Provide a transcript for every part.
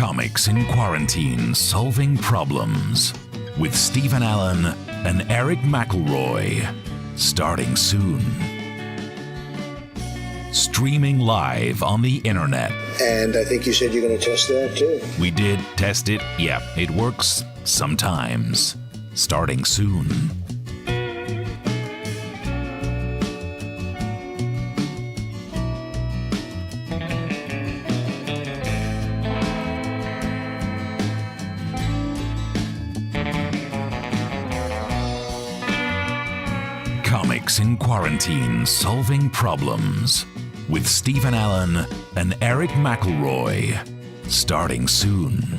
Comics in Quarantine Solving Problems with Stephen Allen and Erich McElroy. Starting soon. Streaming live on the internet. And I think you said you're going to test that too. We did test it. Yeah, it works sometimes. Starting soon. Comics in Quarantine Solving Problems with Stephen Allen and Erich McElroy. Starting soon.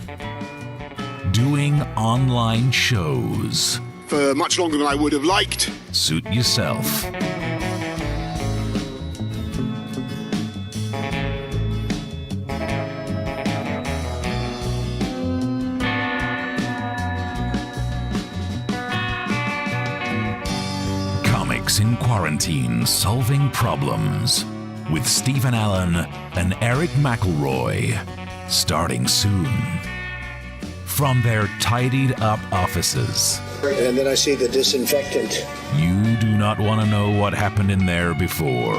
Doing online shows. For much longer than I would have liked. Suit yourself. Comics in Quarantine Solving Problems with Stephen Allen and Erich McElroy. Starting soon. From their tidied up offices. And then I see the disinfectant. You do not want to know what happened in there before.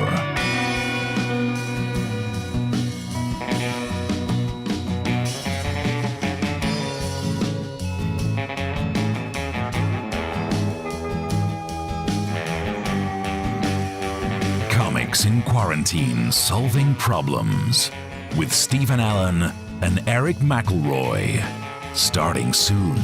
Comics in Quarantine Solving Problems with Stephen Allen and Erich McElroy. Starting soon.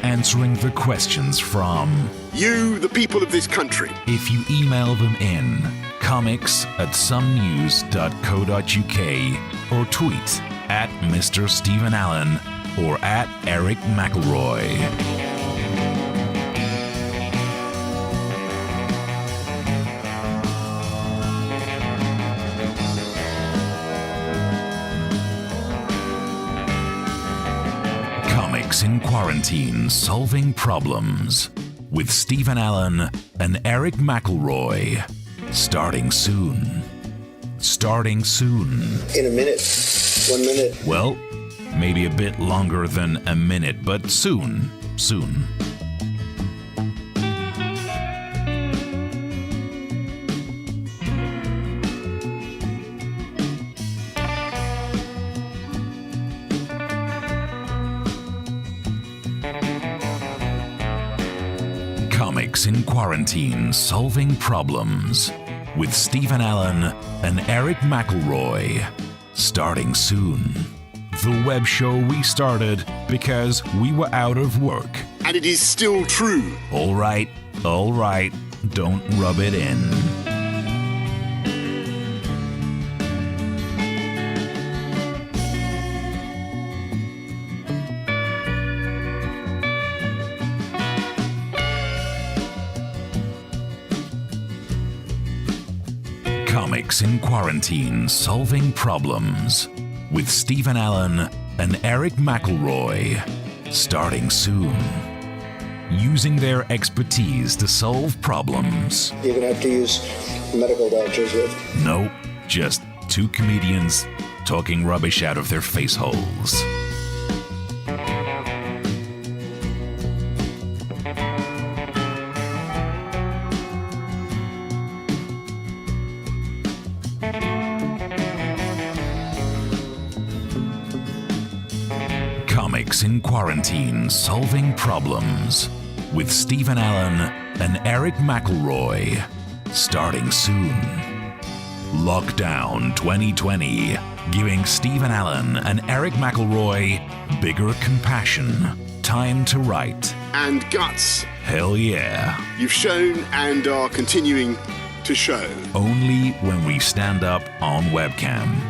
Answering the questions from you, the people of this country. If you email them in comics@somenews.co.uk or tweet at Mr. Stephen Allen or at Erich McElroy. Comics in Quarantine Solving Problems with Stephen Allen and Erich McElroy. Starting soon. Starting soon. In a minute. 1 minute. Well, maybe a bit longer than a minute, but soon. Soon. Comics in Quarantine Solving Problems with Stephen Allen and Erich McElroy. Starting soon. The web show we started because we were out of work. And it is still true. All right, don't rub it in. Comics in Quarantine Solving Problems with Stephen Allen and Erich McElroy. Starting soon. Using their expertise to solve problems. You're going to have to use medical doctors with. Nope, just two comedians talking rubbish out of their face holes. Comics in Quarantine Solving Problems with Stephen Allen and Erich McElroy. Starting soon. Lockdown 2020, giving Stephen Allen and Erich McElroy bigger compassion, time to write. And guts. Hell yeah. You've shown and are continuing to show. Only when we stand up on webcam.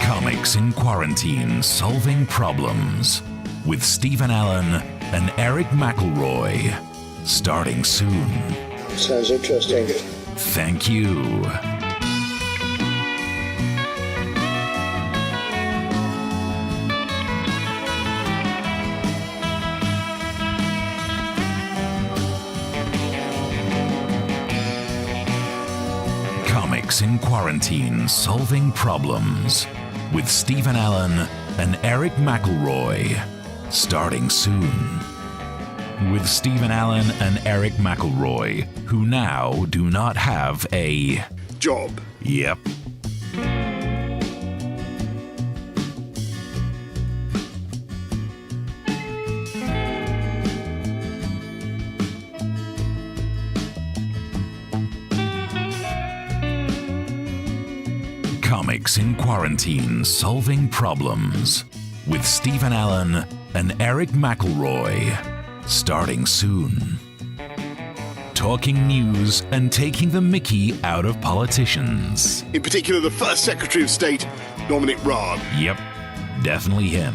Comics in Quarantine Solving Problems with Stephen Allen and Erich McElroy. Starting soon. Sounds interesting. Thank you. Comics in Quarantine Solving Problems with Stephen Allen and Eric McElroy. Starting soon. With Stephen Allen and Eric McElroy, who now do not have a job. Yep. Comics in Quarantine Solving Problems with Stephen Allen and Eric McElroy. Starting soon. Talking news and taking the mickey out of politicians. In particular, the first Secretary of State, Dominic Raab. Yep, definitely him.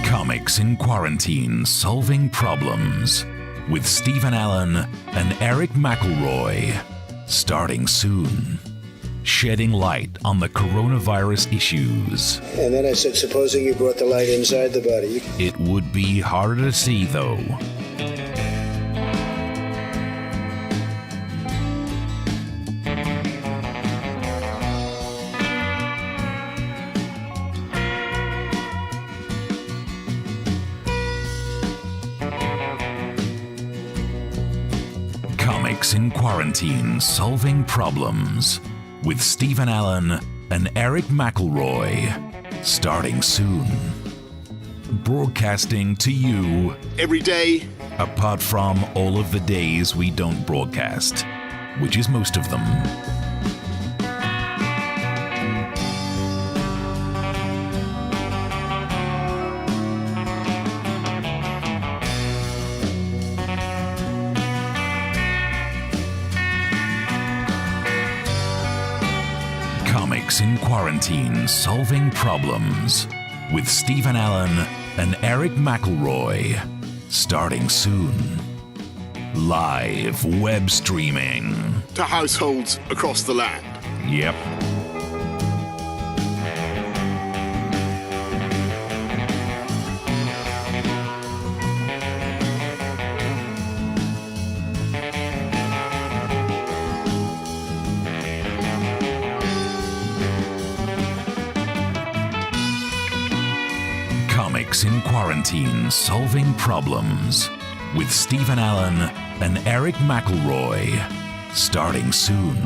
Comics in Quarantine Solving Problems with Stephen Allen and Eric McElroy. Starting soon. Shedding light on the coronavirus issues. And then I said, supposing you brought the light inside the body. It would be harder to see, though. Comics in Quarantine Solving Problems with Stephen Allen and Eric McElroy. Starting soon. Broadcasting to you Every day. apart from all of the days we don't broadcast, which is most of them. Comics in Quarantine Solving Problems with Stephen Allen and Eric McElroy. Starting soon. Live web streaming. To households across the land. Yep. Comics in Quarantine Solving Problems with Stephen Allen and Eric McElroy. Starting soon.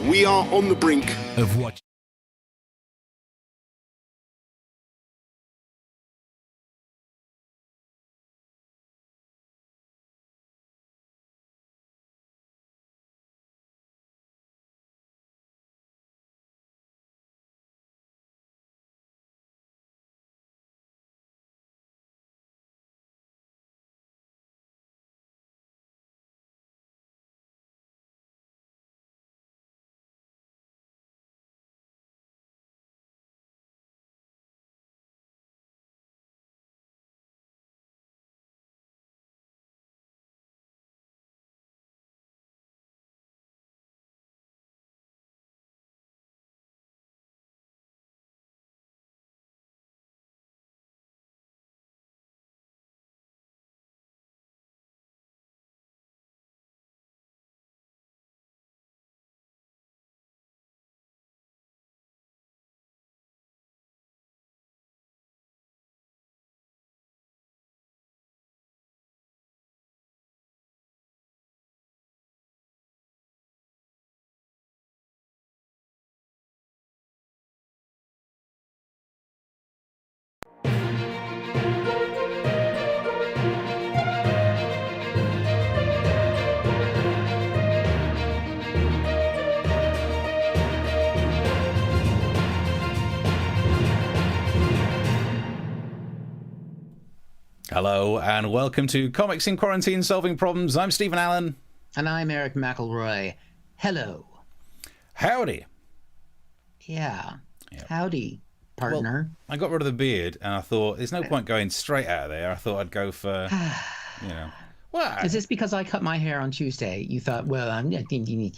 We are on the brink. Of what? Hello and welcome to Comics in Quarantine Solving Problems. I'm Stephen Allen. And I'm Eric McElroy. Hello. Howdy. Yeah. Yep. Howdy, partner. Well, I got rid of the beard and I thought there's no point going straight out of there. I thought I'd go for, What? Is this because I cut my hair on Tuesday? You thought, well, I'm not maybe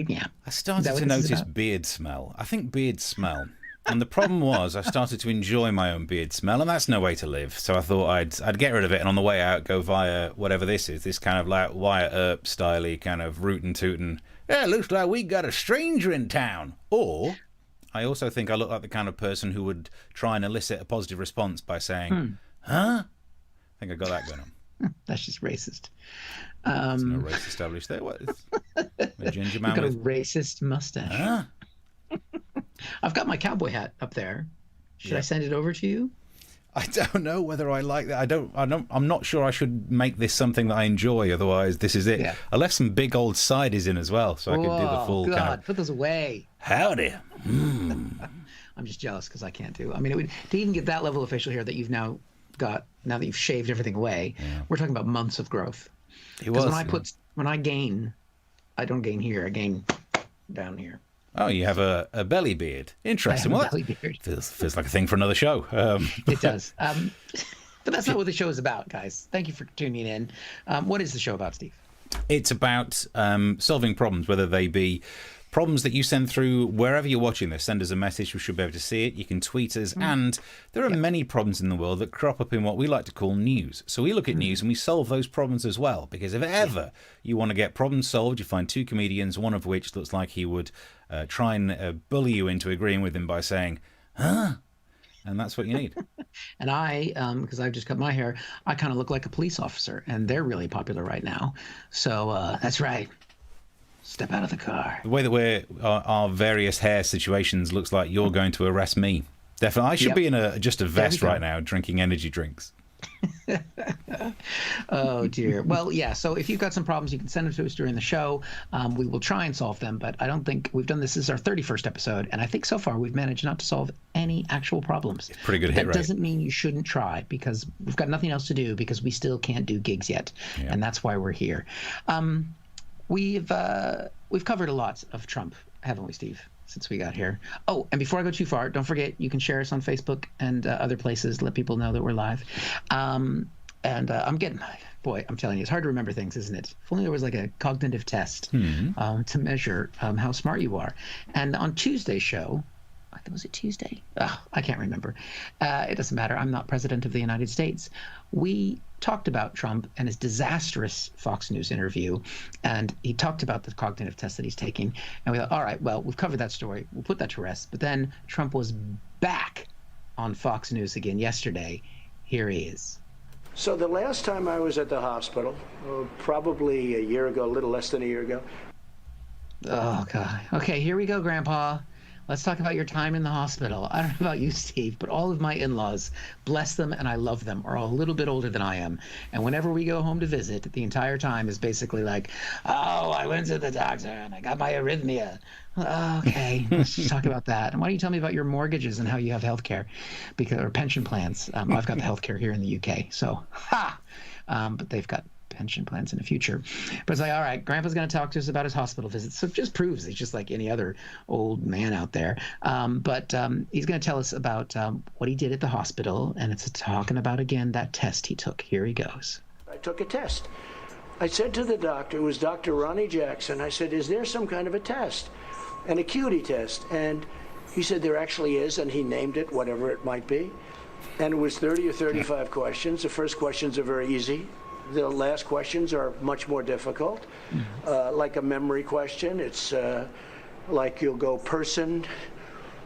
now. I started to notice beard smell. I think beard smell. And the problem was I started to enjoy my own beard smell, and that's no way to live. So I thought I'd get rid of it, and on the way out, go via whatever this is, this kind of like Wyatt Earp style-y kind of rootin' tootin'. Yeah, looks like we got a stranger in town. Or I also think I look like the kind of person who would try and elicit a positive response by saying, huh? I think I got that going on. That's just racist. There's no race established there. What is a ginger man You've got with a racist mustache. Huh? I've got my cowboy hat up there. Should I send it over to you? I don't know whether I like that. I'm not sure I should make this something that I enjoy. Otherwise, this is it. Yeah. I left some big old sides in as well, so I could do the full God, kind of. Put those away. Howdy. I'm just jealous because I can't do. I mean, to even get that level of facial hair that you've now got, now that you've shaved everything away, we're talking about months of growth. Because when I gain, I don't gain here. I gain down here. Oh, you have a belly beard. Interesting. I have a belly beard. Feels like a thing for another show. It does. But that's not what the show is about, guys. Thank you for tuning in. What is the show about, Steve? It's about solving problems, whether they be problems that you send through wherever you're watching this. Send us a message. We should be able to see it. You can tweet us. And there are many problems in the world that crop up in what we like to call news. So we look at news and we solve those problems as well. Because if ever you want to get problems solved, you find two comedians, one of which looks like he would try and bully you into agreeing with him by saying, huh? And that's what you need. And I, because I've just cut my hair, I kind of look like a police officer. And they're really popular right now. So that's right. Step out of the car. The way that our various hair situations looks like you're going to arrest me. Definitely. I should be in just a vest right now drinking energy drinks. Oh, dear. Well, yeah. So if you've got some problems, you can send them to us during the show. We will try and solve them. But I don't think we've done this. This is our 31st episode. And I think so far we've managed not to solve any actual problems. It's pretty good hit rate. That doesn't mean you shouldn't try, because we've got nothing else to do, because we still can't do gigs yet. Yeah. And that's why we're here. We've covered a lot of Trump, haven't we, Steve, since we got here? Oh, and before I go too far, don't forget you can share us on Facebook and other places. Let people know that we're live. I'm telling you, it's hard to remember things, isn't it? If only there was like a cognitive test to measure how smart you are. And on Tuesday's show, was it Tuesday? I can't remember. It doesn't matter. I'm not president of the United States. We talked about Trump and his disastrous Fox News interview, and he talked about the cognitive test that he's taking. And we thought, all right, well, we've covered that story. We'll put that to rest. But then Trump was back on Fox News again yesterday. Here he is. So the last time I was at the hospital, probably a year ago, a little less than a year ago. Oh, God. Okay, here we go, Grandpa. Let's talk about your time in the hospital. I don't know about you, Steve, but all of my in-laws, bless them and I love them, are all a little bit older than I am. And whenever we go home to visit, the entire time is basically like, oh, I went to the doctor and I got my arrhythmia. Okay, let's just talk about that. And why don't you tell me about your mortgages and how you have health care or pension plans? I've got the health care here in the UK, so but they've got pension plans in the future. But it's like, all right, Grandpa's going to talk to us about his hospital visits. So it just proves he's just like any other old man out there. But he's going to tell us about what he did at the hospital, and it's talking about, again, that test he took. Here he goes. I took a test. I said to the doctor, it was Dr. Ronnie Jackson, I said, is there some kind of a test, an acuity test? And he said there actually is, and he named it, whatever it might be. And it was 30 or 35 questions. The first questions are very easy. The last questions are much more difficult, like a memory question. It's like you'll go person,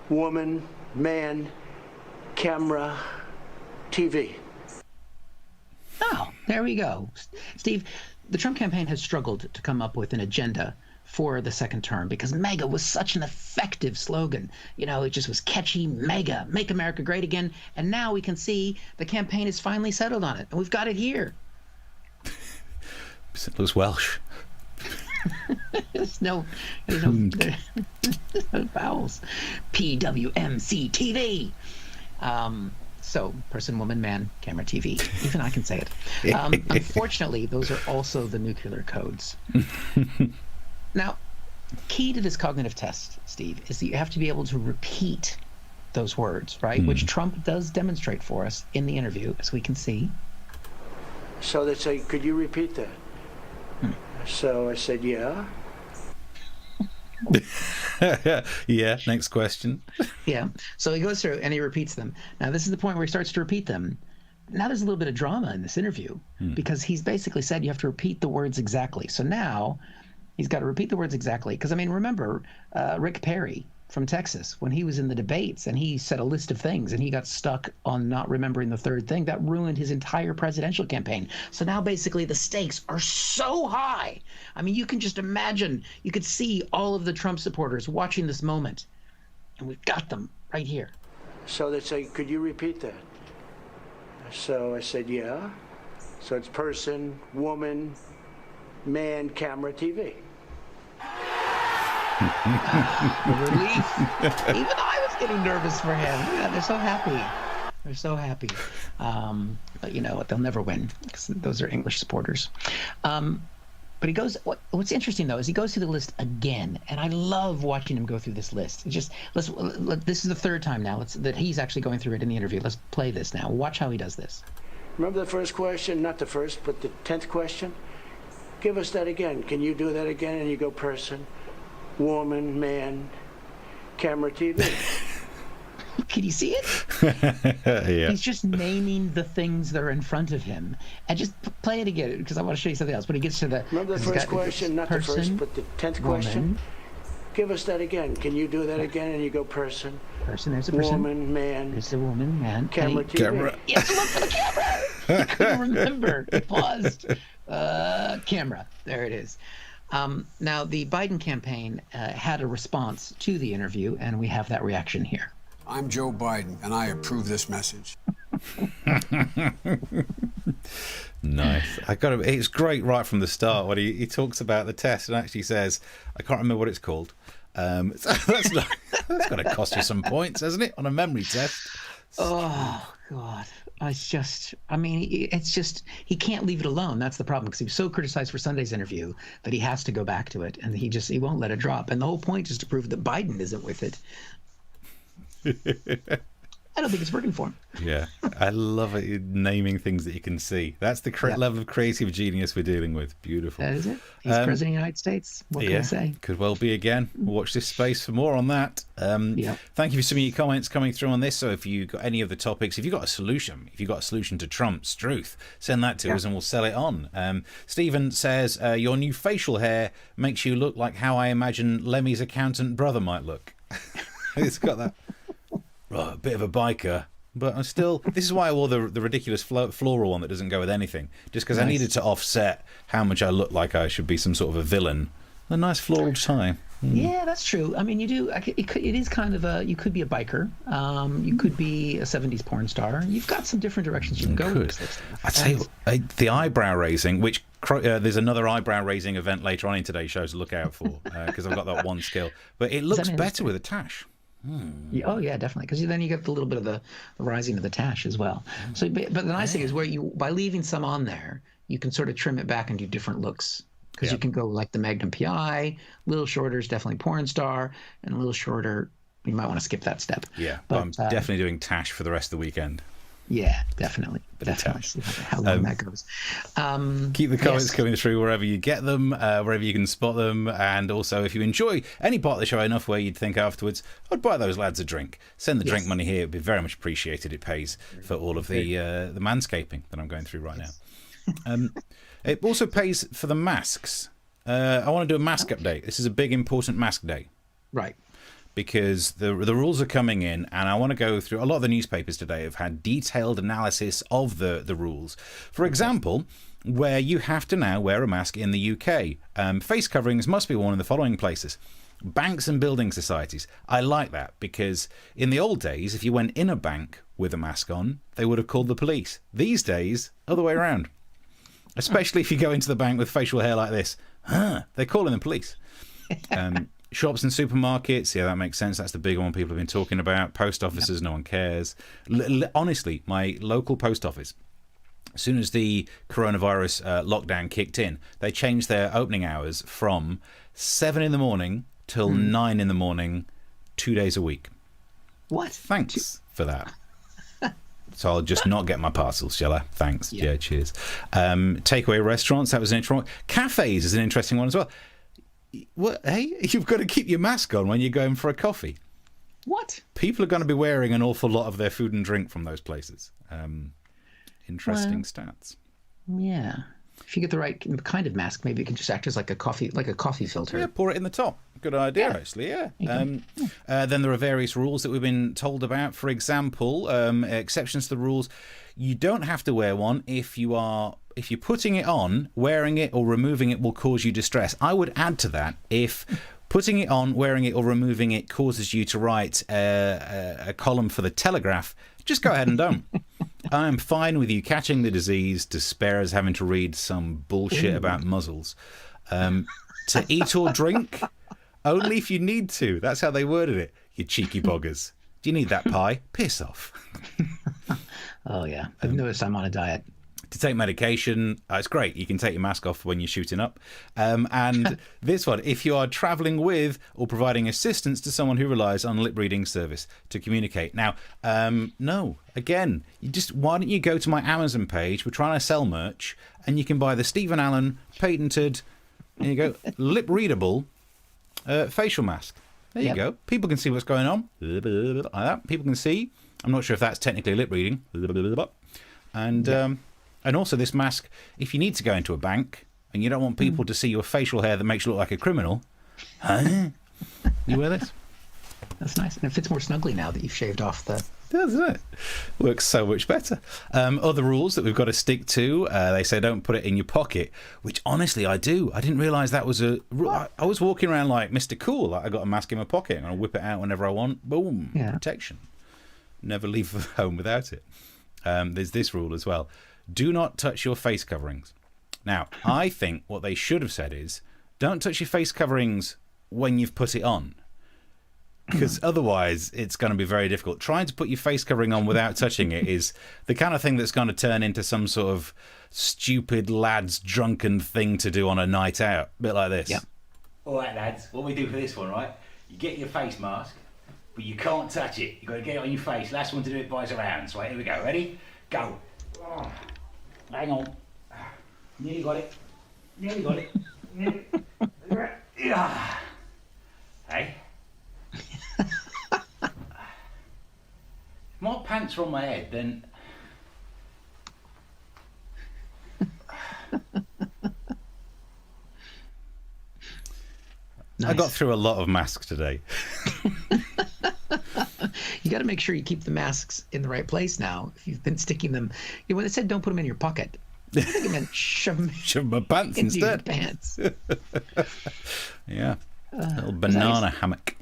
woman, man, camera, TV. Oh, there we go. Steve, the Trump campaign has struggled to come up with an agenda for the second term because MAGA was such an effective slogan. You know, it just was catchy. MAGA, make America great again. And now we can see the campaign has finally settled on it, and we've got it here. It looks Welsh. there's no vowels. PWMC TV. So person, woman, man, camera, TV. Even I can say it. Unfortunately, those are also the nuclear codes. Now, key to this cognitive test, Steve, is that you have to be able to repeat those words, right? Which Trump does demonstrate for us in the interview, as we can see. So they say, could you repeat that? So I said, yeah. Yeah, next question. Yeah. So he goes through and he repeats them. Now, this is the point where he starts to repeat them. Now there's a little bit of drama in this interview because he's basically said you have to repeat the words exactly. So now he's got to repeat the words exactly. Because, I mean, remember Rick Perry from Texas, when he was in the debates and he said a list of things and he got stuck on not remembering the third thing, that ruined his entire presidential campaign. So now basically the stakes are so high. I mean, you can just imagine, you could see all of the Trump supporters watching this moment, and we've got them right here. So they say, could you repeat that? So I said, yeah. So it's person, woman, man, camera, TV. The relief. Even I was getting nervous for him. Yeah, they're so happy. They're so happy. But you know what? They'll never win because those are English supporters. But he goes. What's interesting though is he goes through the list again, and I love watching him go through this list. It's just this is the third time now that he's actually going through it in the interview. Let's play this now. Watch how he does this. Remember the first question? Not the first, but the 10th question? Give us that again. Can you do that again? And you go person, woman, man, camera, TV. Can you see it? Yeah. He's just naming the things that are in front of him. And just play it again, because I want to show you something else. When he gets to the... Remember the first question? Not the first, but the 10th question? Give us that again. Can you do that again? And you go person. Person, there's a person. Woman, man. There's a woman, man. Camera, TV. Camera. He has to look for the camera. He couldn't remember. He paused. Camera. There it is. Now, the Biden campaign had a response to the interview, and we have that reaction here. I'm Joe Biden, and I approve this message. Nice. It's great right from the start when he talks about the test and actually says, I can't remember what it's called. That's got to cost you some points, hasn't it, on a memory test? Oh, God. It's just he can't leave it alone. That's the problem, because he was so criticized for Sunday's interview that he has to go back to it, and he won't let it drop. And the whole point is to prove that Biden isn't with it. I don't think it's working for him. Yeah, I love it, naming things that you can see. That's the level of creative genius we're dealing with. Beautiful. That is it. He's president of the United States. What can I say? Could well be again. We'll watch this space for more on that. Thank you for some of your comments coming through on this. So if you got any of the topics, if you've got a solution to Trump's truth, send that to us and we'll sell it on. Stephen says, your new facial hair makes you look like how I imagine Lemmy's accountant brother might look. It's got that. Right, a bit of a biker, but I'm still... This is why I wore the ridiculous floral one that doesn't go with anything, just because I needed to offset how much I look like I should be some sort of a villain. A nice floral tie. Yeah, that's true. I mean, you do... It is kind of a... You could be a biker. You could be a 70s porn star. You've got some different directions you can go with this. I'd say the eyebrow raising, which... there's another eyebrow raising event later on in today's show to look out for, because I've got that one skill. But it looks better with a tash. Oh yeah, definitely, because then you get a little bit of the rising of the tash as well. So, but the nice thing is by leaving some on there, you can sort of trim it back and do different looks, because you can go like the Magnum PI, a little shorter is definitely porn star, and a little shorter you might want to skip that step. Yeah, but I'm definitely doing tash for the rest of the weekend. Yeah, definitely. See how long that goes. Keep the comments coming through wherever you get them, wherever you can spot them. And also, if you enjoy any part of the show enough where you'd think afterwards, I'd buy those lads a drink. Send the drink money here. It'd be very much appreciated. It pays for all of the manscaping that I'm going through right now. It also pays for the masks. I want to do a mask update. This is a big, important mask day. Right. Because the rules are coming in, and I want to go through... A lot of the newspapers today have had detailed analysis of the rules. For example, where you have to now wear a mask in the UK. Face coverings must be worn in the following places. Banks and building societies. I like that, because in the old days, if you went in a bank with a mask on, they would have called the police. These days, other way around. Especially if you go into the bank with facial hair like this. They're calling the police. Shops and supermarkets, yeah, that makes sense. That's the big one people have been talking about. Post offices, no one cares. Honestly, my local post office, as soon as the coronavirus lockdown kicked in, they changed their opening hours from 7 in the morning till 9 in the morning, 2 days a week. What? Thanks for that. So I'll just not get my parcels, shall I? Thanks. Yeah, cheers. Takeaway restaurants, that was an interesting one. Cafes is an interesting one as well. What? Hey, you've got to keep your mask on when you're going for a coffee. What? People are going to be wearing an awful lot of their food and drink from those places. Interesting stats. Yeah. If you get the right kind of mask, maybe it can just act as like a coffee filter. Yeah, pour it in the top. Good idea, actually. Yeah. Then there are various rules that we've been told about. For example, exceptions to the rules: you don't have to wear one if you're putting it on. Wearing it or removing it will cause you distress. I would add to that, if putting it on, wearing it, or removing it causes you to write a column for the Telegraph, just go ahead and don't. I'm fine with you catching the disease to spare us having to read some bullshit about muzzles. To eat or drink, only if you need to. That's how they worded it, you cheeky boggers. Do you need that pie? Piss off. Oh, yeah. I've noticed I'm on a diet. To take medication, it's great. You can take your mask off when you're shooting up. And this one, if you are traveling with or providing assistance to someone who relies on lip reading service to communicate. Now, no, again, why don't you go to my Amazon page? We're trying to sell merch, and you can buy the Stephen Allen patented, there you go, lip readable facial mask. There you go. People can see what's going on. Like that. People can see. I'm not sure if that's technically lip reading. And also this mask, if you need to go into a bank and you don't want people to see your facial hair that makes you look like a criminal, you wear this. That's nice. And it fits more snugly now that you've shaved off the... Doesn't it? Works so much better. Other rules that we've got to stick to, they say don't put it in your pocket, which honestly I do. I didn't realise that was a rule. I was walking around like Mr. Cool, like I got a mask in my pocket and I whip it out whenever I want. Boom, protection. Never leave home without it. There's this rule as well. Do not touch your face coverings. Now, I think what they should have said is, don't touch your face coverings when you've put it on. Because otherwise, it's going to be very difficult. Trying to put your face covering on without touching it is the kind of thing that's going to turn into some sort of stupid lad's drunken thing to do on a night out. A bit like this. Yeah. All right, lads, what we do for this one, right? You get your face mask, but you can't touch it. You've got to get it on your face. Last one to do it buys our hands. Right, here we go. Ready? Go. Oh. Hang on. Nearly got it. Nearly got it. Nearly. Yeah. Hey. My pants are on my head, then. Nice. I got through a lot of masks today. You got to make sure you keep the masks in the right place now. If you've been sticking them, when it said don't put them in your pocket, I think it meant shove my pants into instead. Your pants. Yeah, a little banana hammock.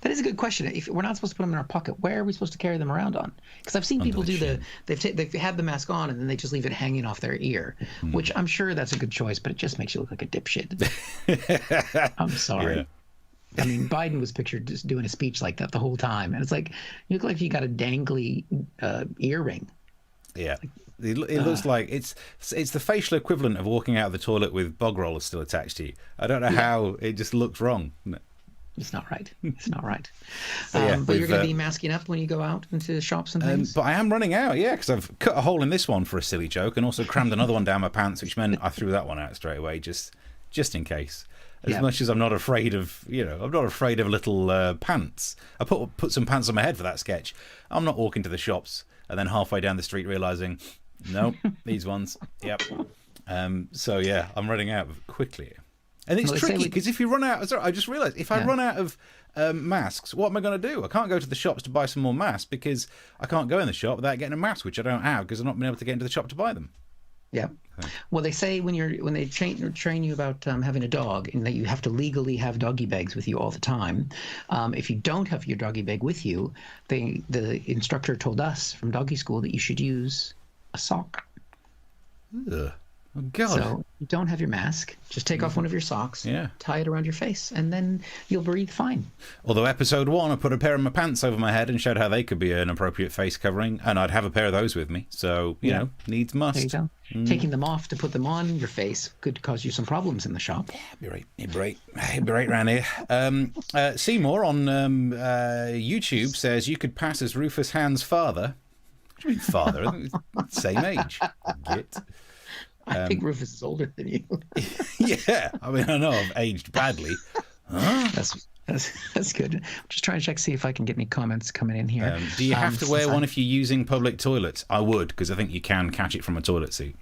That is a good question. If we're not supposed to put them in our pocket, where are we supposed to carry them around on? Because I've seen people do they've had the mask on and then they just leave it hanging off their ear, which I'm sure that's a good choice, but it just makes you look like a dipshit. I'm sorry. Yeah. I mean, Biden was pictured just doing a speech like that the whole time, and it's like you look like you got a dangly earring. Yeah, it looks like it's the facial equivalent of walking out of the toilet with bog rollers still attached to you. I don't know how it just looks wrong. It's not right. It's not right. But you're going to be masking up when you go out into the shops and things? But I am running out, because I've cut a hole in this one for a silly joke and also crammed another one down my pants, which meant I threw that one out straight away, just in case. As much as I'm not afraid of, I'm not afraid of little pants. I put some pants on my head for that sketch. I'm not walking to the shops and then halfway down the street realising, nope, these ones. Yep. So, yeah, I'm running out quickly. And it's tricky because if you run out, sorry, I just realised if I run out of masks, what am I going to do? I can't go to the shops to buy some more masks because I can't go in the shop without getting a mask, which I don't have because I've not been able to get into the shop to buy them. Yeah. Well, they say when they train you about having a dog, and that you have to legally have doggy bags with you all the time. If you don't have your doggy bag with you, the instructor told us from doggy school that you should use a sock. Ugh. Oh God. So you don't have your mask, just take off one of your socks, Yeah. tie it around your face, and then you'll breathe fine. Although episode 1, I put a pair of my pants over my head and showed how they could be an appropriate face covering, and I'd have a pair of those with me. So, you know, needs must. There you go. Taking them off to put them on your face could cause you some problems in the shop. You'd be right around here. Seymour on YouTube says you could pass as Rufus Hand's father. What do you mean father? I think it's same age. Git. I think Rufus is older than you. Yeah, I mean, I know I've aged badly. Huh? That's good. I'm just trying to check, see if I can get any comments coming in here. Do you have to wear one if you're using public toilets? I would, because I think you can catch it from a toilet seat.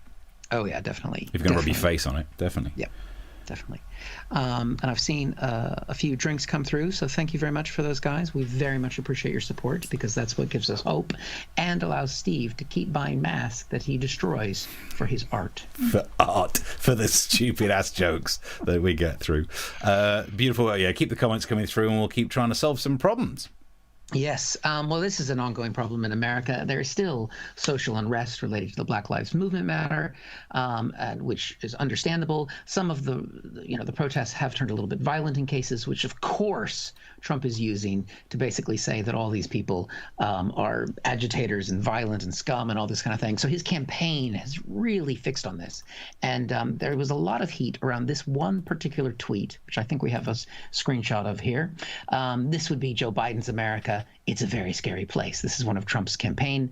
Oh, yeah, definitely. If you're going to rub your face on it, definitely. Yep, definitely. And I've seen a few drinks come through, so thank you very much for those guys. We very much appreciate your support, because that's what gives us hope and allows Steve to keep buying masks that he destroys for his art. For the stupid ass jokes that we get through. Beautiful. Yeah, keep the comments coming through and we'll keep trying to solve some problems. Yes. Well, this is an ongoing problem in America. There is still social unrest related to the Black Lives Movement matter, and which is understandable. Some of the protests have turned a little bit violent in cases, which of course Trump is using to basically say that all these people are agitators and violent and scum and all this kind of thing. So his campaign has really fixed on this. And there was a lot of heat around this one particular tweet, which I think we have a screenshot of here. This would be Joe Biden's America. It's a very scary place. This is one of Trump's campaign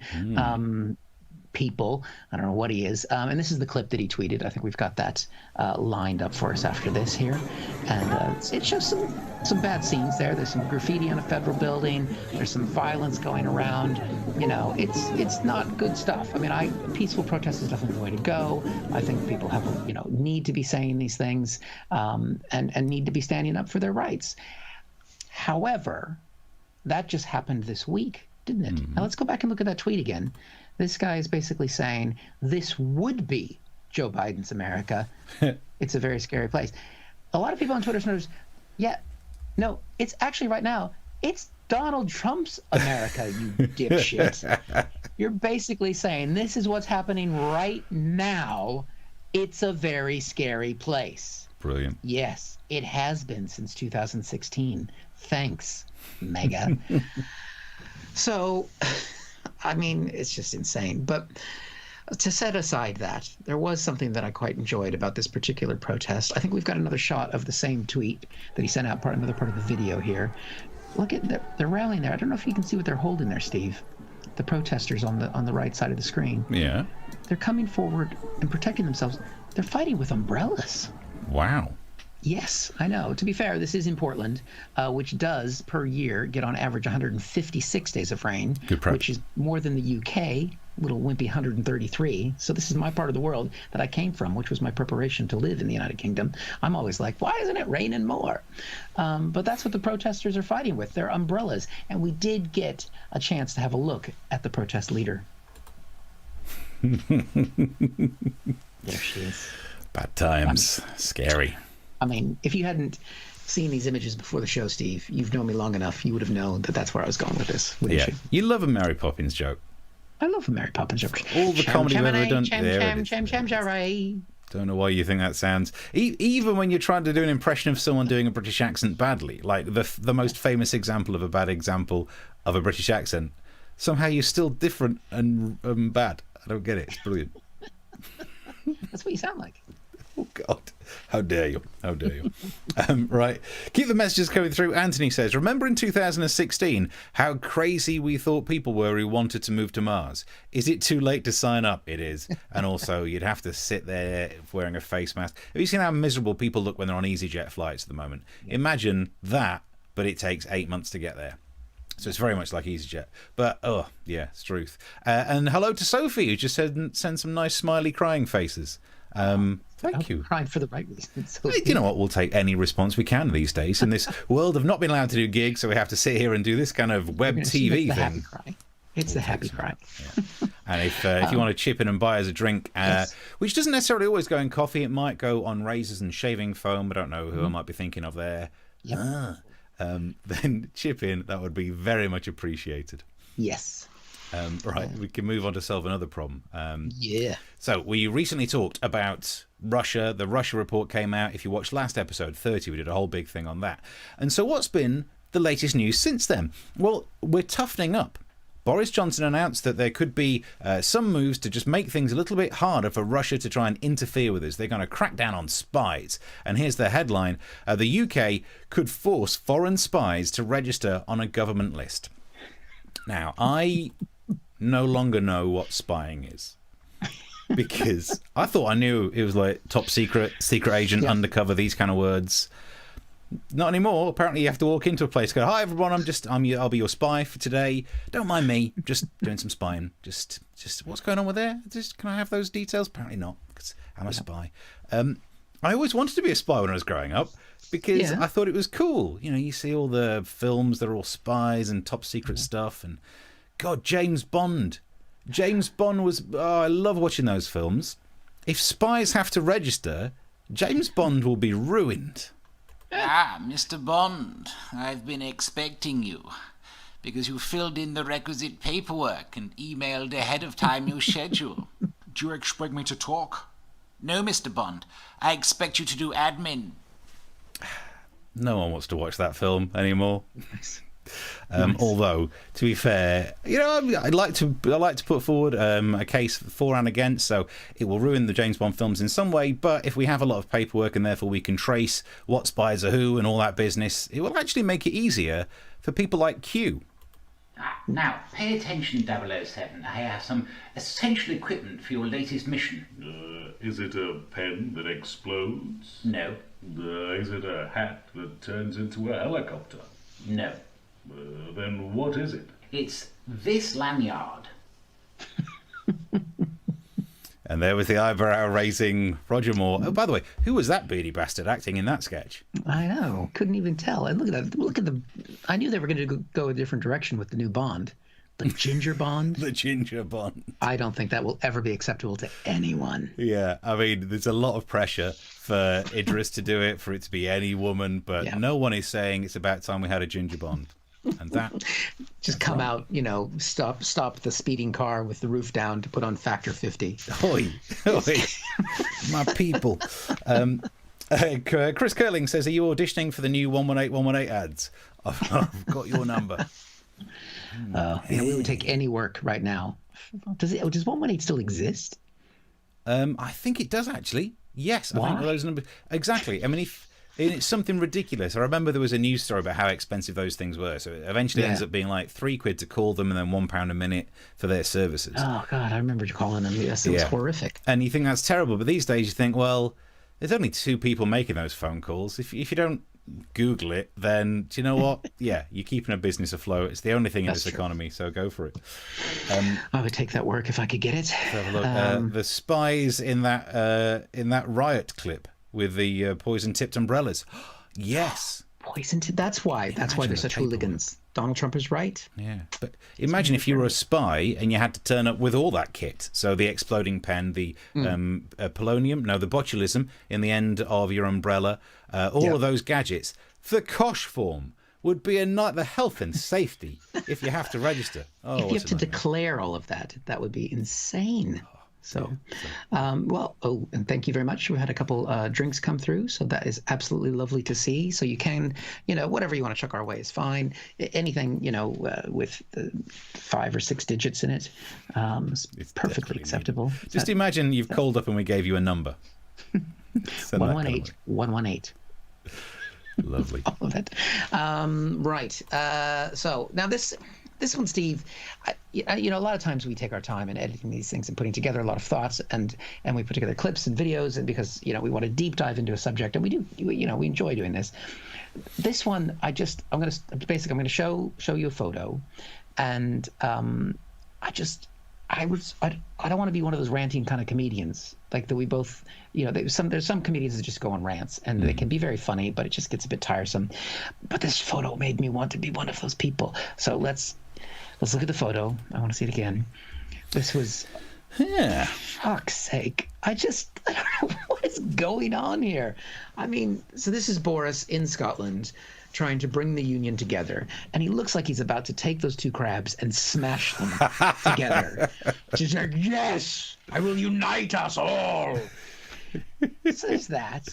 people. I don't know what he is. And this is the clip that he tweeted. I think we've got that lined up for us after this here. And it shows some bad scenes there. There's some graffiti on a federal building. There's some violence going around. You know, it's not good stuff. I mean, peaceful protest is definitely the way to go. I think people have, need to be saying these things and need to be standing up for their rights. However, that just happened this week, didn't it? Now let's go back and look at that tweet again. This guy is basically saying this would be Joe Biden's America. It's a very scary place. A lot of people on Twitter knows, no, it's actually right now, it's Donald Trump's America, you dipshit. You're basically saying this is what's happening right now. It's a very scary place. Brilliant. Yes, it has been since 2016. Thanks, Mega. So, I mean, it's just insane. But to set aside that, there was something that I quite enjoyed about this particular protest. I think we've got another shot of the same tweet that he sent out, another part of the video here. Look at they're rallying there. I don't know if you can see what they're holding there, Steve. The protesters on the right side of the screen. Yeah. They're coming forward and protecting themselves. They're fighting with umbrellas. Wow. Yes, I know. To be fair, this is in Portland, which does per year get on average 156 days of rain, which is more than the UK, little wimpy 133. So this is my part of the world that I came from, which was my preparation to live in the United Kingdom. I'm always like, why isn't it raining more? But that's what the protesters are fighting with. They're umbrellas. And we did get a chance to have a look at the protest leader. There she is. Bad times. Scary. I mean, if you hadn't seen these images before the show, Steve, you've known me long enough, you would have known that that's where I was going with this, wouldn't you? You love a Mary Poppins joke. I love a Mary Poppins joke. All the comedy we've ever done. Don't know why you think that sounds... Even when you're trying to do an impression of someone doing a British accent badly, like the most famous example of a bad example of a British accent, somehow you're still different and bad. I don't get it. It's brilliant. That's what you sound like. Oh, God. How dare you? How dare you? Right. Keep the messages coming through. Anthony says, remember in 2016 how crazy we thought people were who wanted to move to Mars? Is it too late to sign up? It is. And also, you'd have to sit there wearing a face mask. Have you seen how miserable people look when they're on EasyJet flights at the moment? Yeah. Imagine that, but it takes 8 months to get there. So it's very much like EasyJet. But, oh, yeah, it's truth. And hello to Sophie, who just sent some nice smiley crying faces. Thank you. Crying for the right reasons. You know what? We'll take any response we can these days. In this world of not being allowed to do gigs, so we have to sit here and do this kind of web TV thing. It's the happy cry. Yeah. And if you want to chip in and buy us a drink, which doesn't necessarily always go in coffee, it might go on razors and shaving foam. I don't know who I might be thinking of there. Yep. Then chip in. That would be very much appreciated. Yes. Right, we can move on to solve another problem. Yeah. So we recently talked about Russia. The Russia report came out. If you watched last episode 30, we did a whole big thing on that. And so what's been the latest news since then? Well, we're toughening up. Boris Johnson announced that there could be some moves to just make things a little bit harder for Russia to try and interfere with us. They're going to crack down on spies. And here's the headline. The UK could force foreign spies to register on a government list. Now, I no longer know what spying is. Because I thought I knew it was like top secret, secret agent, undercover, these kind of words. Not anymore. Apparently, you have to walk into a place, go, "Hi everyone, I'll be your spy for today. Don't mind me, just doing some spying. Just what's going on with there? Can I have those details?" Apparently not, because I'm a spy. I always wanted to be a spy when I was growing up because I thought it was cool. You know, you see all the films, they're all spies and top secret stuff, and God, James Bond. James Bond was. Oh, I love watching those films. If spies have to register, James Bond will be ruined. Ah, Mr. Bond, I've been expecting you, because you filled in the requisite paperwork and emailed ahead of time your schedule. Do you expect me to talk? No, Mr. Bond, I expect you to do admin. No one wants to watch that film anymore. Although, to be fair, you know, I like to put forward a case for and against. So it will ruin the James Bond films in some way, but if we have a lot of paperwork and therefore we can trace what spies are who and all that business, it will actually make it easier for people like Q. Now, pay attention, 007. I have some essential equipment for your latest mission. Is it a pen that explodes? No. Is it a hat that turns into a helicopter? No. Then what is it? It's this lanyard. And there was the eyebrow-raising Roger Moore. Oh, by the way, who was that beady bastard acting in that sketch? I know. Couldn't even tell. And look at that. Look at the. I knew they were going to go a different direction with the new Bond. The Ginger Bond. The Ginger Bond. I don't think that will ever be acceptable to anyone. Yeah, I mean, there's a lot of pressure for Idris to do it, for it to be any woman, but no one is saying it's about time we had a Ginger Bond. And that just come out, you know, stop the speeding car with the roof down to put on factor 50. Oi, my people. Chris Curling says, "Are you auditioning for the new 118 ads?" I've got your number. We would take any work right now. Does 118 still exist? I think it does actually. Yes, I think those numbers exactly. I mean, if it's something ridiculous. I remember there was a news story about how expensive those things were. So it eventually ends up being like £3 to call them and then £1 a minute for their services. Oh, God, I remember you calling them. Yes, it was horrific. And you think that's terrible. But these days you think, well, there's only 2 people making those phone calls. If you don't Google it, then do you know what? Yeah, you're keeping a business afloat. It's the only thing in this economy, so go for it. I would take that work if I could get it. Have a look. The spies in that riot clip with the poison-tipped umbrellas. Yes. Poison-tipped? That's why they're such hooligans. Donald Trump is right. Yeah. But imagine if you were a spy and you had to turn up with all that kit. So the exploding pen, the polonium, the botulism in the end of your umbrella, all of those gadgets. The COSH form would be the health and safety if you have to register. Oh, if you have to declare all of that, that would be insane. So, and thank you very much. We had a couple drinks come through, so that is absolutely lovely to see. So you can, whatever you want to chuck our way is fine. Anything, with 5 or 6 digits in it, is perfectly acceptable. Just imagine you've called up and we gave you a number. 118. Lovely. All of it. Right. So now this one, Steve, a lot of times we take our time in editing these things and putting together a lot of thoughts, and we put together clips and videos, and because we want to deep dive into a subject, and we enjoy doing this. This one, I'm going to show you a photo, and I don't want to be one of those ranting kind of comedians like that. We both, there's some comedians that just go on rants, and they can be very funny, but it just gets a bit tiresome. But this photo made me want to be one of those people. So let's look at the photo. I want to see it again. This was, fuck's sake. I don't know what is going on here. I mean, so this is Boris in Scotland trying to bring the union together, and he looks like he's about to take those two crabs and smash them together. Just like, yes, I will unite us all. So there's that.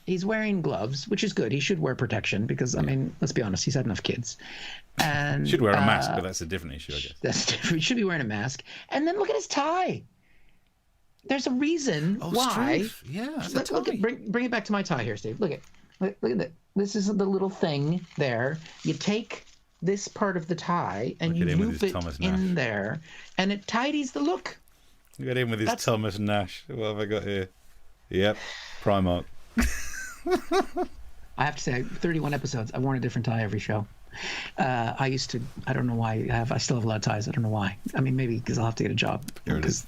He's wearing gloves, which is good. He should wear protection because, I mean, let's be honest, he's had enough kids. And should wear a mask, but that's a different issue, I guess. That's different. He should be wearing a mask. And then look at his tie. There's a reason why. Struth. Yeah, Look at, bring it back to my tie here, Steve. Look at that. This is the little thing there. You take this part of the tie and you loop it in there, and it tidies the look. Look at him with his Thomas Nash. What have I got here? Yep, Primark. I have to say, 31 episodes. I've worn a different tie every show. I used to. I don't know why. I still have a lot of ties. I don't know why. I mean, maybe because I'll have to get a job. Here it is.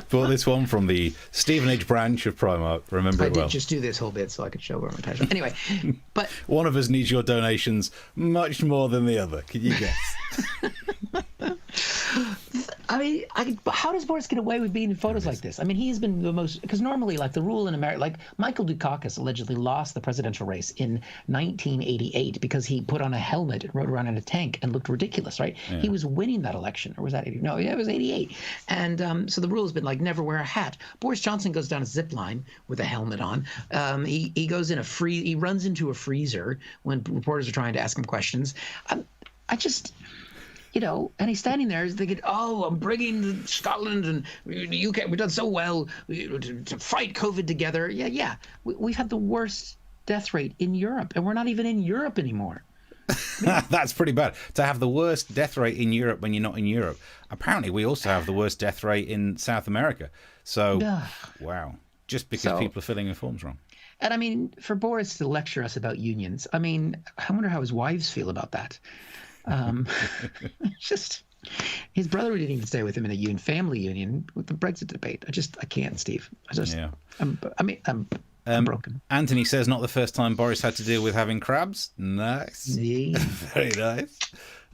Bought this one from the Stevenage branch of Primark. Remember it well. I did just do this whole bit so I could show where my ties are. Anyway, but one of us needs your donations much more than the other. Can you guess? I mean, how does Boris get away with being in photos like this? I mean, he's been the most, because normally, like, the rule in America, like, Michael Dukakis allegedly lost the presidential race in 1988 because he put on a helmet and rode around in a tank and looked ridiculous, right? Yeah. He was winning that election, or was that 80? No, yeah, it was 88. And so the rule has been, like, never wear a hat. Boris Johnson goes down a zip line with a helmet on. He goes in he runs into a freezer when reporters are trying to ask him questions. You know, and he's standing there thinking, oh, I'm bringing Scotland and the UK. We've done so well to fight COVID together. Yeah. We've had the worst death rate in Europe, and we're not even in Europe anymore. That's pretty bad. To have the worst death rate in Europe when you're not in Europe. Apparently, we also have the worst death rate in South America. So, wow. Just because people are filling in forms wrong. And I mean, for Boris to lecture us about unions, I mean, I wonder how his wives feel about that. Just his brother didn't even stay with him in a family union with the Brexit debate. I can't, Steve. I'm broken. Anthony says not the first time Boris had to deal with having crabs. Nice. Yeah. Very nice.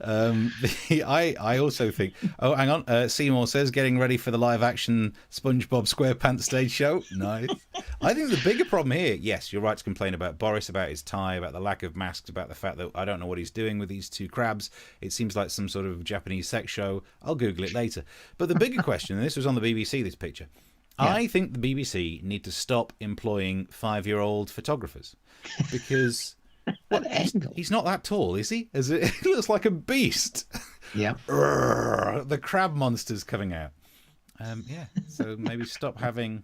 I also think. Oh, hang on. Seymour says getting ready for the live-action SpongeBob SquarePants stage show. Nice. I think the bigger problem here. Yes, you're right to complain about Boris, about his tie, about the lack of masks, about the fact that I don't know what he's doing with these two crabs. It seems like some sort of Japanese sex show. I'll Google it later. But the bigger question, and this was on the BBC. This picture. Yeah. I think the BBC need to stop employing 5-year-old photographers because. He's not that tall, is he? He looks like a beast. Yeah. The crab monster's coming out. So maybe stop having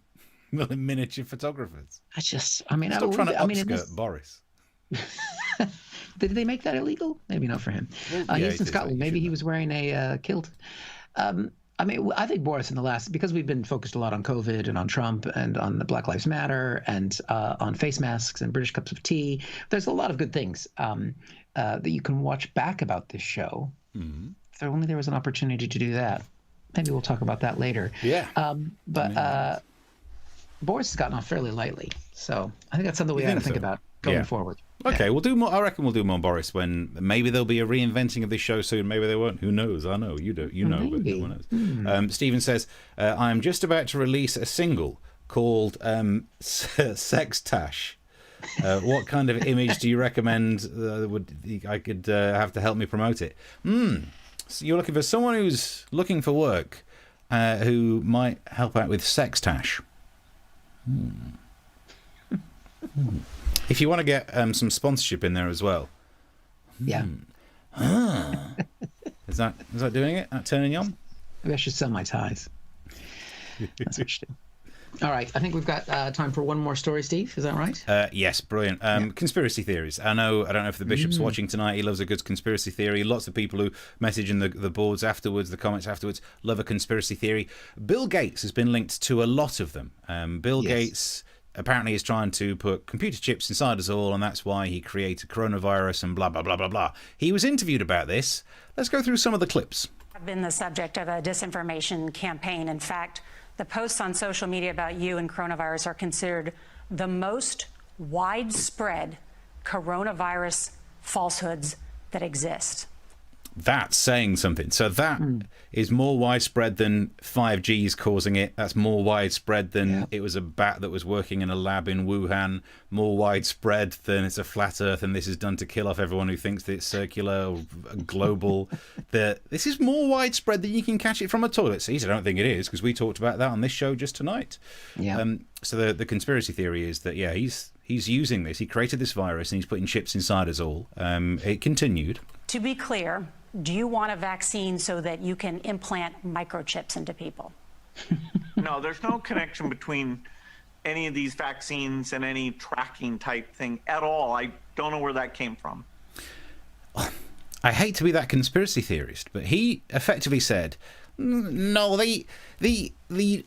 miniature photographers. Stop trying to upskirt Boris. Did they make that illegal? Maybe not for him. He's in Scotland. Maybe he was wearing a kilt. I mean, I think Boris because we've been focused a lot on COVID and on Trump and on the Black Lives Matter and on face masks and British cups of tea. There's a lot of good things that you can watch back about this show. Mm-hmm. If only there was an opportunity to do that. Maybe we'll talk about that later. Yeah. But Boris has gotten off fairly lightly. So I think that's something we got to think about going forward. Okay, we'll do more. I reckon we'll do more Boris when maybe there'll be a reinventing of this show soon. Maybe there won't. Who knows? I know you don't. You know, but no one knows. Stephen says, "I am just about to release a single called Sex Tash. What kind of image do you recommend I could have to help me promote it? So you're looking for someone who's looking for work, who might help out with Sex Tash. If you want to get some sponsorship in there as well. Yeah. Is that doing it? That turning you on? Maybe I should sell my ties. That's what I should do. All right. I think we've got time for one more story, Steve. Is that right? Yes. Brilliant. Conspiracy theories. I don't know if the Bishop's watching tonight. He loves a good conspiracy theory. Lots of people who message in the boards afterwards, the comments afterwards, love a conspiracy theory. Bill Gates has been linked to a lot of them. Bill Gates apparently is trying to put computer chips inside us all, and that's why he created coronavirus and blah, blah, blah, blah, blah. He was interviewed about this. Let's go through some of the clips. I've been the subject of a disinformation campaign. In fact, the posts on social media about you and coronavirus are considered the most widespread coronavirus falsehoods that exist. That's saying something. So that is more widespread than 5G's causing it. That's more widespread than it was a bat that was working in a lab in Wuhan. More widespread than it's a flat Earth and this is done to kill off everyone who thinks that it's circular or global. This is more widespread than you can catch it from a toilet seat. I don't think it is, because we talked about that on this show just tonight. Yeah. So the conspiracy theory is that, he's using this. He created this virus and he's putting chips inside us all. It continued. To be clear, do you want a vaccine so that you can implant microchips into people? No, there's no connection between any of these vaccines and any tracking type thing at all. I don't know where that came from. I hate to be that conspiracy theorist, but he effectively said, no, the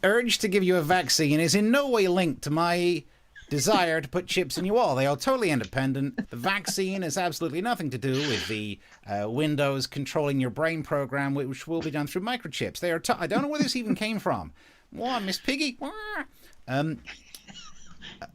urge to give you a vaccine is in no way linked to my desire to put chips in you all. They are totally independent. The vaccine has absolutely nothing to do with the Windows controlling your brain program, which will be done through microchips. They are. I don't know where this even came from. Why, Miss Piggy?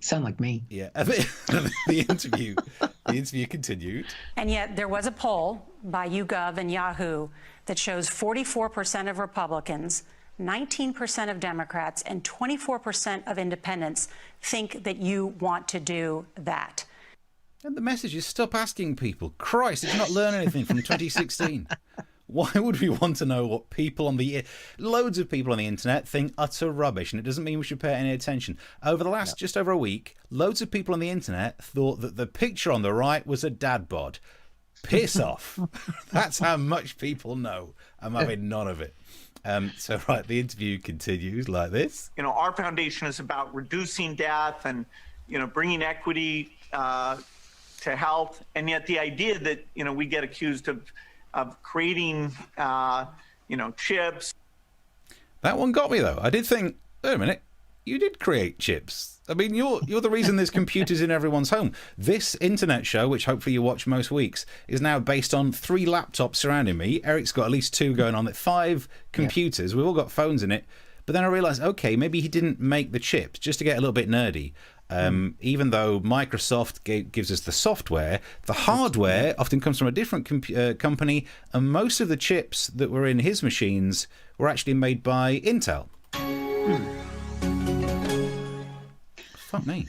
Sound like me. Yeah. The interview continued. And yet there was a poll by YouGov and Yahoo that shows 44% of Republicans, 19% of Democrats, and 24% of independents think that you want to do that. And the message is stop asking people. Christ, did you not learn anything from 2016? Why would we want to know what loads of people on the internet think utter rubbish, and it doesn't mean we should pay any attention. Over the last just over a week, loads of people on the internet thought that the picture on the right was a dad bod. Piss off. That's how much people know. I'm having none of it. The interview continues like this. Our foundation is about reducing death and, bringing equity to health. And yet the idea that, we get accused of creating, chips. That one got me, though. I did think, wait a minute, you did create chips. I mean, you're the reason there's computers in everyone's home. This internet show, which hopefully you watch most weeks, is now based on 3 laptops surrounding me. Eric's got at least 2 going on. 5 computers. We've all got phones in it. But then I realised, okay, maybe he didn't make the chips, just to get a little bit nerdy. Even though Microsoft gives us the software, the hardware often comes from a different company, and most of the chips that were in his machines were actually made by Intel. Fuck me.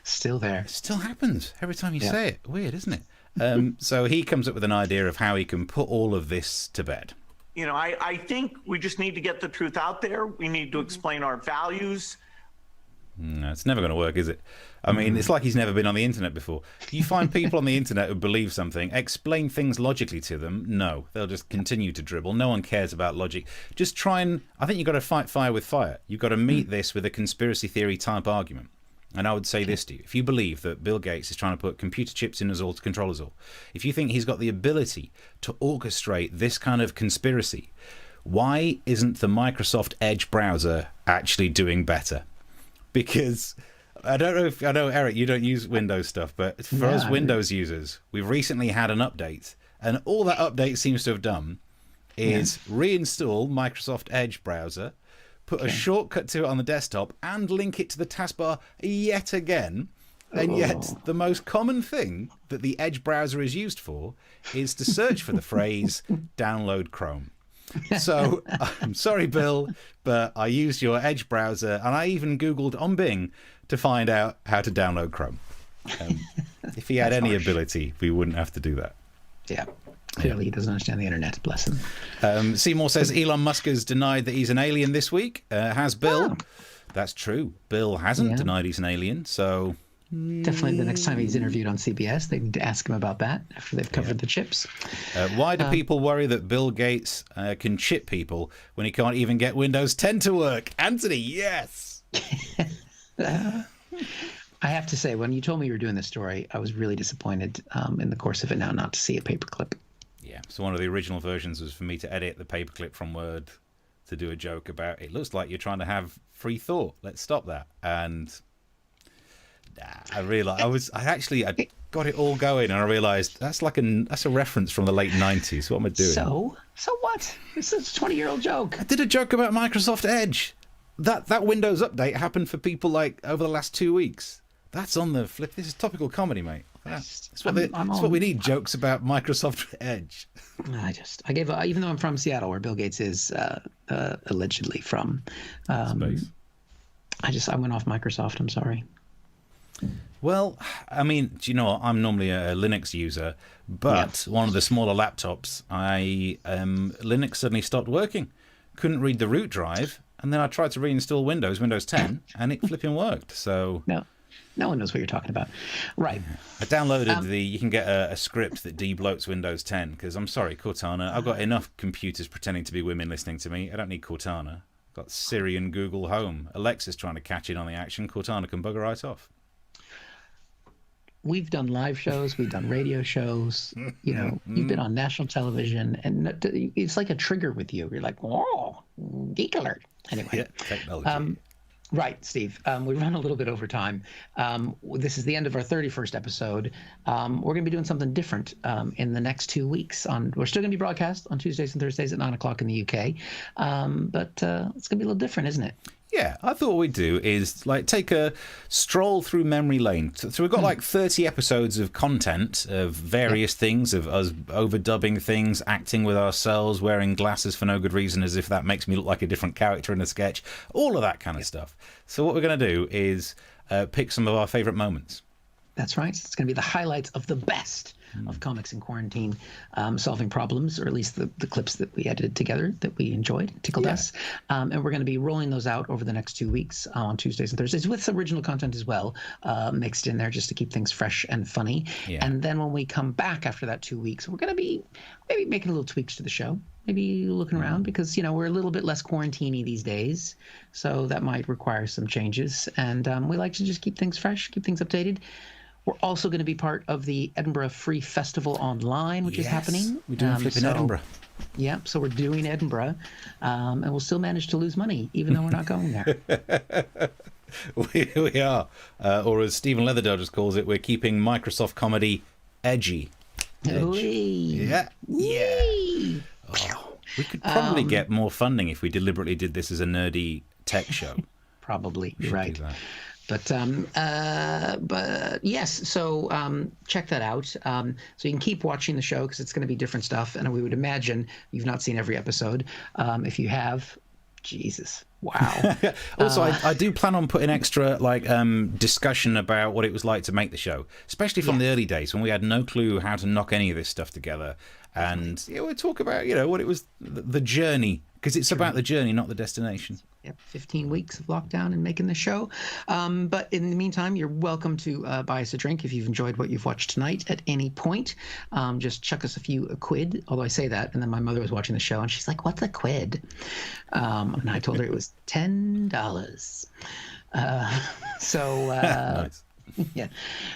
Still there. It still happens every time you say it. Weird, isn't it? So he comes up with an idea of how he can put all of this to bed. I think we just need to get the truth out there. We need to explain our values. No, it's never going to work, is it? I mean, it's like he's never been on the internet before. You find people on the internet who believe something, explain things logically to them. No, they'll just continue to dribble. No one cares about logic. Just try and... I think you've got to fight fire with fire. You've got to meet this with a conspiracy theory type argument. And I would say this to you. If you believe that Bill Gates is trying to put computer chips in us all to control us all, if you think he's got the ability to orchestrate this kind of conspiracy, why isn't the Microsoft Edge browser actually doing better? Because I know, Eric, you don't use Windows stuff, but for us Windows users, we've recently had an update, and all that update seems to have done is reinstall Microsoft Edge browser, put a shortcut to it on the desktop, and link it to the taskbar yet again. And yet the most common thing that the Edge browser is used for is to search for the phrase download Chrome. So I'm sorry, Bill, but I used your Edge browser, and I even Googled on Bing to find out how to download Chrome. If he had any ability, we wouldn't have to do that. Yeah. Clearly, he doesn't understand the internet. Bless him. Seymour says Elon Musk has denied that he's an alien this week. Has Bill? Oh. That's true. Bill hasn't denied he's an alien, so... Definitely the next time he's interviewed on CBS, they need to ask him about that after they've covered the chips. Why do people worry that Bill Gates can chip people when he can't even get Windows 10 to work? Anthony, yes! I have to say, when you told me you were doing this story, I was really disappointed in the course of it now not to see a paperclip. Yeah, so one of the original versions was for me to edit the paperclip from Word to do a joke about, it looks like you're trying to have free thought. Let's stop that. And... I realized I got it all going, and I realized that's a reference from the late 90s. What am I doing? So what? It's a 20-year-old joke. I did a joke about Microsoft Edge. That Windows update happened for people like over the last 2 weeks. That's on the flip. This is topical comedy, mate. That's what we need, jokes about Microsoft Edge. I gave, even though I'm from Seattle, where Bill Gates is allegedly from, Space. I went off Microsoft. I'm sorry. Well, I mean, do you know what? I'm normally a Linux user, but one of the smaller laptops, Linux suddenly stopped working. Couldn't read the root drive, and then I tried to reinstall Windows 10, and it flipping worked. So no one knows what you're talking about. Right. I downloaded you can get a script that debloats Windows 10, because I'm sorry, Cortana, I've got enough computers pretending to be women listening to me. I don't need Cortana. I've got Siri and Google Home. Alexa's trying to catch in on the action. Cortana can bugger right off. We've done live shows, we've done radio shows, you've been on national television, and it's like a trigger with you. You're like, oh, geek alert. Anyway. Yeah, technology. Right, Steve. We run a little bit over time. This is the end of our 31st episode. We're going to be doing something different in the next 2 weeks. We're still going to be broadcast on Tuesdays and Thursdays at 9 o'clock in the UK. But it's going to be a little different, isn't it? Yeah, I thought what we'd do is take a stroll through memory lane. So we've got 30 episodes of content of various things, of us overdubbing things, acting with ourselves, wearing glasses for no good reason as if that makes me look like a different character in a sketch, all of that kind of stuff. So what we're going to do is pick some of our favourite moments. That's right. It's going to be the highlights of the best of Comics in Quarantine, solving problems, or at least the clips that we edited together that we enjoyed, tickled us. And we're going to be rolling those out over the next 2 weeks on Tuesdays and Thursdays with original content as well, mixed in there just to keep things fresh and funny. Yeah. And then when we come back after that 2 weeks, we're going to be maybe making a little tweaks to the show. Maybe looking around because, we're a little bit less quarantine-y these days. So that might require some changes. And we like to just keep things fresh, keep things updated. We're also going to be part of the Edinburgh Free Festival online, which is happening. We're doing flipping Edinburgh. Yeah, so we're doing Edinburgh, and we'll still manage to lose money, even though we're not going there. we are. Or as Stephen Leatherdale just calls it, we're keeping Microsoft comedy edgy. Yeah. Oh, we could probably get more funding if we deliberately did this as a nerdy tech show. Probably, you're right. But yes, so check that out. So you can keep watching the show because it's going to be different stuff. And we would imagine you've not seen every episode. If you have, Jesus, wow. Also, I do plan on putting extra discussion about what it was like to make the show, especially from the early days when we had no clue how to knock any of this stuff together. And we'll talk about what it was, the journey, because it's about the journey, not the destination. Yep, 15 weeks of lockdown and making the show. But in the meantime, you're welcome to buy us a drink if you've enjoyed what you've watched tonight at any point. Just chuck us a quid, although I say that. And then my mother was watching the show and she's like, what's a quid? And I told her it was $10. Nice. Yeah.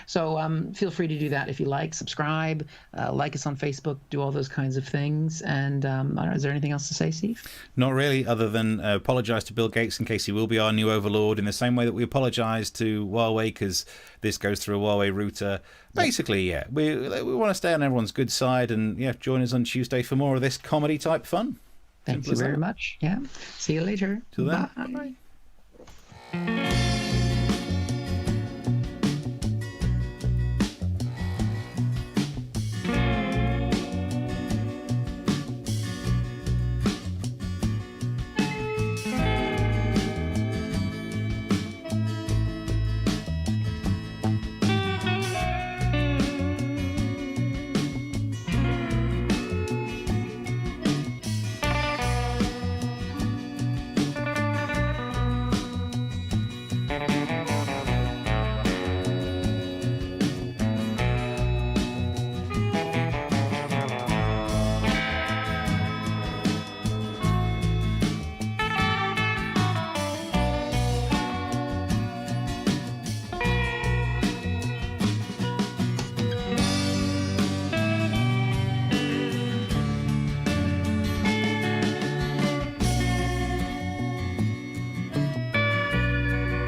So feel free to do that if you like. Subscribe, like us on Facebook, do all those kinds of things. And I don't know, is there anything else to say, Steve? Not really, other than apologise to Bill Gates in case he will be our new overlord, in the same way that we apologise to Huawei because this goes through a Huawei router. Basically, we want to stay on everyone's good side, and join us on Tuesday for more of this comedy type fun. Thank you very much. Yeah. See you later. Till then. Bye.